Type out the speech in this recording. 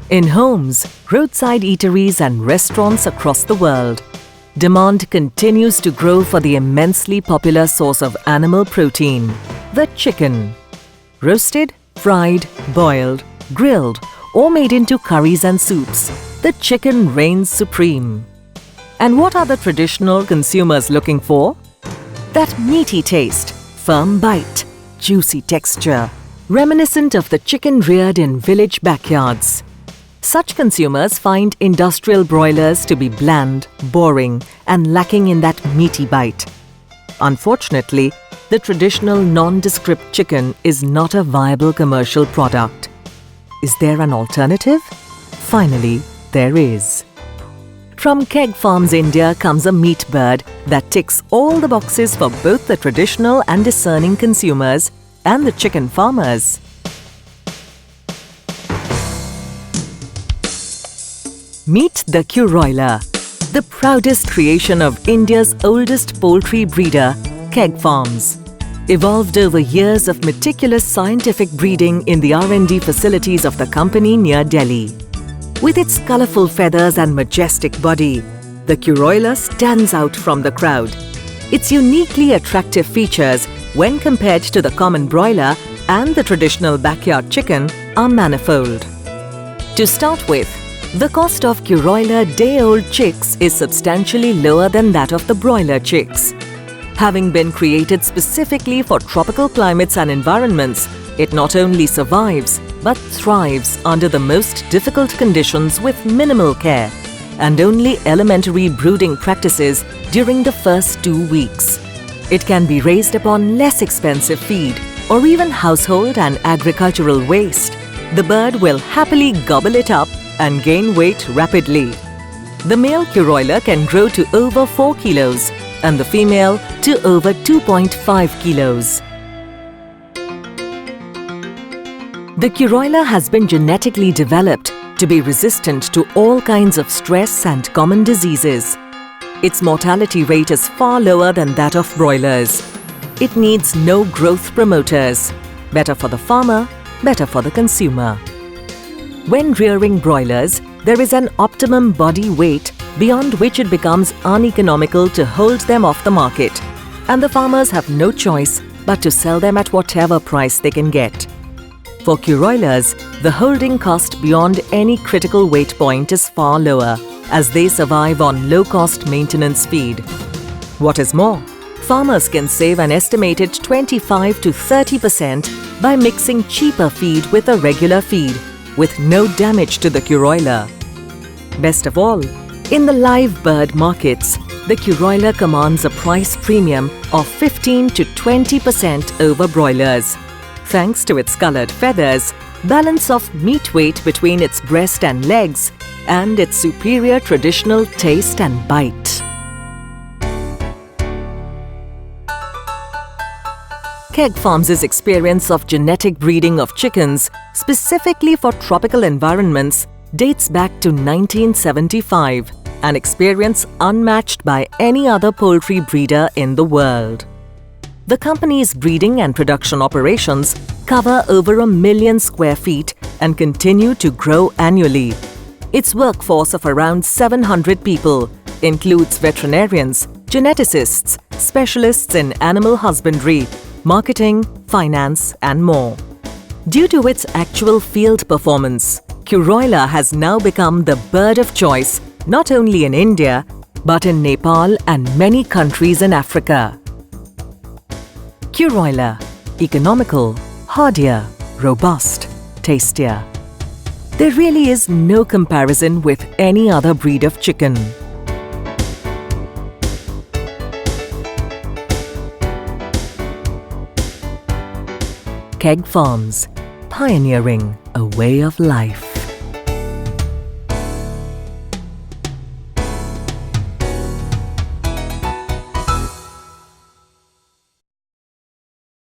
In homes, roadside eateries and restaurants across the world, demand continues to grow for the immensely popular source of animal protein, the chicken. Roasted, fried, boiled, grilled, or made into curries and soups, the chicken reigns supreme. And what are the traditional consumers looking for? That meaty taste, firm bite, juicy texture, reminiscent of the chicken reared in village backyards. Such consumers find industrial broilers to be bland, boring, and lacking in that meaty bite. Unfortunately, the traditional nondescript chicken is not a viable commercial product. Is there an alternative? Finally, there is. From Keggfarms, India comes a meat bird that ticks all the boxes for both the traditional and discerning consumers and the chicken farmers. Meet the Kuroiler, the proudest creation of India's oldest poultry breeder, Keggfarms. Evolved over years of meticulous scientific breeding in the R&D facilities of the company near Delhi. With its colourful feathers and majestic body, the Kuroiler stands out from the crowd. Its uniquely attractive features, when compared to the common broiler and the traditional backyard chicken, are manifold. To start with, the cost of Kuroiler day-old chicks is substantially lower than that of the broiler chicks. Having been created specifically for tropical climates and environments, it not only survives but thrives under the most difficult conditions with minimal care and only elementary brooding practices during the first 2 weeks. It can be raised upon less expensive feed or even household and agricultural waste. The bird will happily gobble it up and gain weight rapidly. The male Kuroiler can grow to over 4 kilos and the female to over 2.5 kilos. The Kuroiler has been genetically developed to be resistant to all kinds of stress and common diseases. Its mortality rate is far lower than that of broilers. It needs no growth promoters. Better for the farmer, better for the consumer. When rearing broilers, there is an optimum body weight beyond which it becomes uneconomical to hold them off the market, and the farmers have no choice but to sell them at whatever price they can get. For Kuroilers, the holding cost beyond any critical weight point is far lower, as they survive on low-cost maintenance feed. What is more, farmers can save an estimated 25 to 30% by mixing cheaper feed with a regular feed, with no damage to the Kuroiler. Best of all, in the live bird markets, the Kuroiler commands a price premium of 15 to 20% over broilers. Thanks to its colored feathers, balance of meat weight between its breast and legs, and its superior traditional taste and bite. Keggfarms' experience of genetic breeding of chickens, specifically for tropical environments, dates back to 1975, an experience unmatched by any other poultry breeder in the world. The company's breeding and production operations cover over 1 million square feet and continue to grow annually. Its workforce of around 700 people includes veterinarians, geneticists, specialists in animal husbandry, marketing, finance, and more. Due to its actual field performance, Kuroiler has now become the bird of choice not only in India, but in Nepal and many countries in Africa. Kuroiler, economical, hardier, robust, tastier. There really is no comparison with any other breed of chicken. Keggfarms, pioneering a way of life.